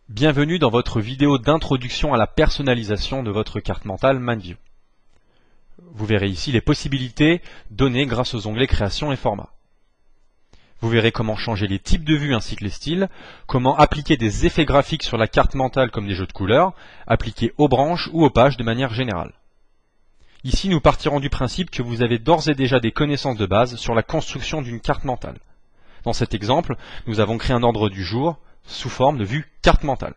Bienvenue dans votre vidéo d'introduction à la personnalisation de votre carte mentale ManView. Vous verrez ici les possibilités données grâce aux onglets Création et Format. Vous verrez comment changer les types de vues ainsi que les styles, comment appliquer des effets graphiques sur la carte mentale comme des jeux de couleurs, appliqués aux branches ou aux pages de manière générale. Ici, nous partirons du principe que vous avez d'ores et déjà des connaissances de base sur la construction d'une carte mentale. Dans cet exemple, nous avons créé un ordre du jour sous forme de vue carte mentale.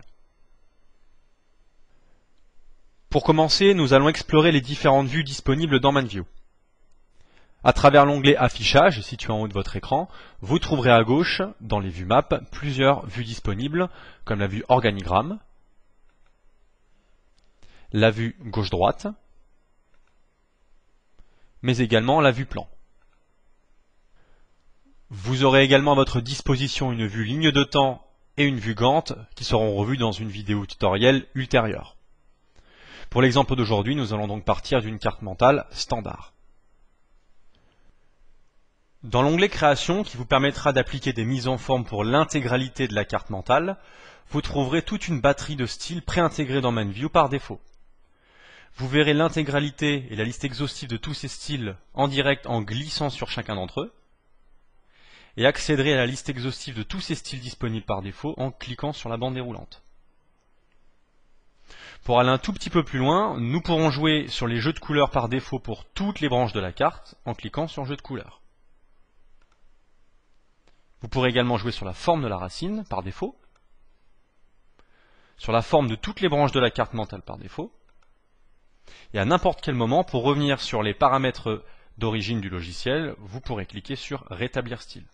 Pour commencer, nous allons explorer les différentes vues disponibles dans ManView. À travers l'onglet Affichage, situé en haut de votre écran, vous trouverez à gauche, dans les vues Map, plusieurs vues disponibles, comme la vue Organigramme, la vue Gauche-Droite, mais également la vue Plan. Vous aurez également à votre disposition une vue ligne de temps et une vue Gantt qui seront revues dans une vidéo tutoriel ultérieure. Pour l'exemple d'aujourd'hui, nous allons donc partir d'une carte mentale standard. Dans l'onglet Création, qui vous permettra d'appliquer des mises en forme pour l'intégralité de la carte mentale, vous trouverez toute une batterie de styles préintégrés dans ManView par défaut. Vous verrez l'intégralité et la liste exhaustive de tous ces styles en direct en glissant sur chacun d'entre eux, et accéderez à la liste exhaustive de tous ces styles disponibles par défaut en cliquant sur la bande déroulante. Pour aller un tout petit peu plus loin, nous pourrons jouer sur les jeux de couleurs par défaut pour toutes les branches de la carte en cliquant sur Jeux de couleurs. Vous pourrez également jouer sur la forme de la racine par défaut, sur la forme de toutes les branches de la carte mentale par défaut, et à n'importe quel moment, pour revenir sur les paramètres d'origine du logiciel, vous pourrez cliquer sur Rétablir style.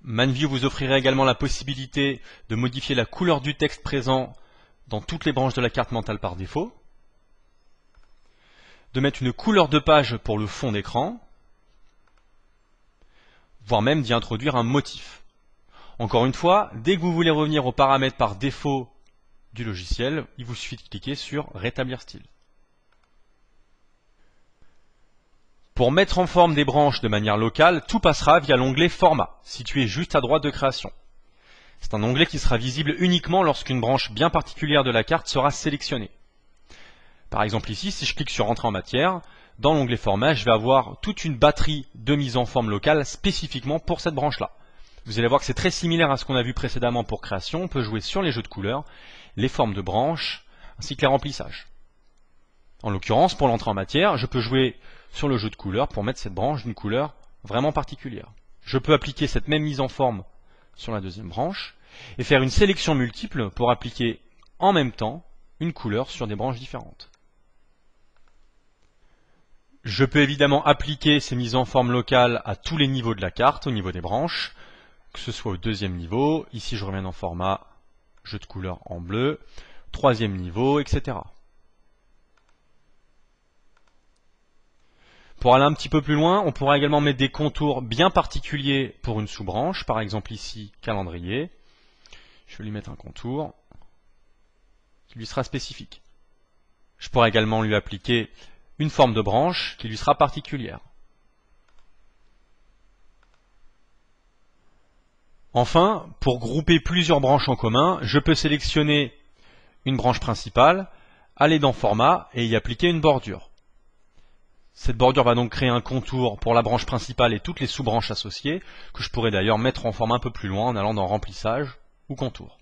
ManView vous offrira également la possibilité de modifier la couleur du texte présent dans toutes les branches de la carte mentale par défaut, de mettre une couleur de page pour le fond d'écran, voire même d'y introduire un motif. Encore une fois, dès que vous voulez revenir aux paramètres par défaut du logiciel, il vous suffit de cliquer sur Rétablir style. Pour mettre en forme des branches de manière locale, tout passera via l'onglet Format, situé juste à droite de Création. C'est un onglet qui sera visible uniquement lorsqu'une branche bien particulière de la carte sera sélectionnée. Par exemple ici, si je clique sur Entrer en matière, dans l'onglet Format, je vais avoir toute une batterie de mise en forme locale spécifiquement pour cette branche-là. Vous allez voir que c'est très similaire à ce qu'on a vu précédemment pour Création. On peut jouer sur les jeux de couleurs, les formes de branches, ainsi que les remplissages. En l'occurrence, pour l'entrée en matière, je peux jouer sur le jeu de couleurs pour mettre cette branche d'une couleur vraiment particulière. Je peux appliquer cette même mise en forme sur la deuxième branche et faire une sélection multiple pour appliquer en même temps une couleur sur des branches différentes. Je peux évidemment appliquer ces mises en forme locales à tous les niveaux de la carte, au niveau des branches, que ce soit au deuxième niveau, ici je reviens dans format jeu de couleurs en bleu, troisième niveau, etc. Pour aller un petit peu plus loin, on pourra également mettre des contours bien particuliers pour une sous-branche, par exemple ici, calendrier. Je vais lui mettre un contour qui lui sera spécifique. Je pourrai également lui appliquer une forme de branche qui lui sera particulière. Enfin, pour grouper plusieurs branches en commun, je peux sélectionner une branche principale, aller dans Format et y appliquer une bordure. Cette bordure va donc créer un contour pour la branche principale et toutes les sous-branches associées, que je pourrais d'ailleurs mettre en forme un peu plus loin en allant dans Remplissage ou Contour.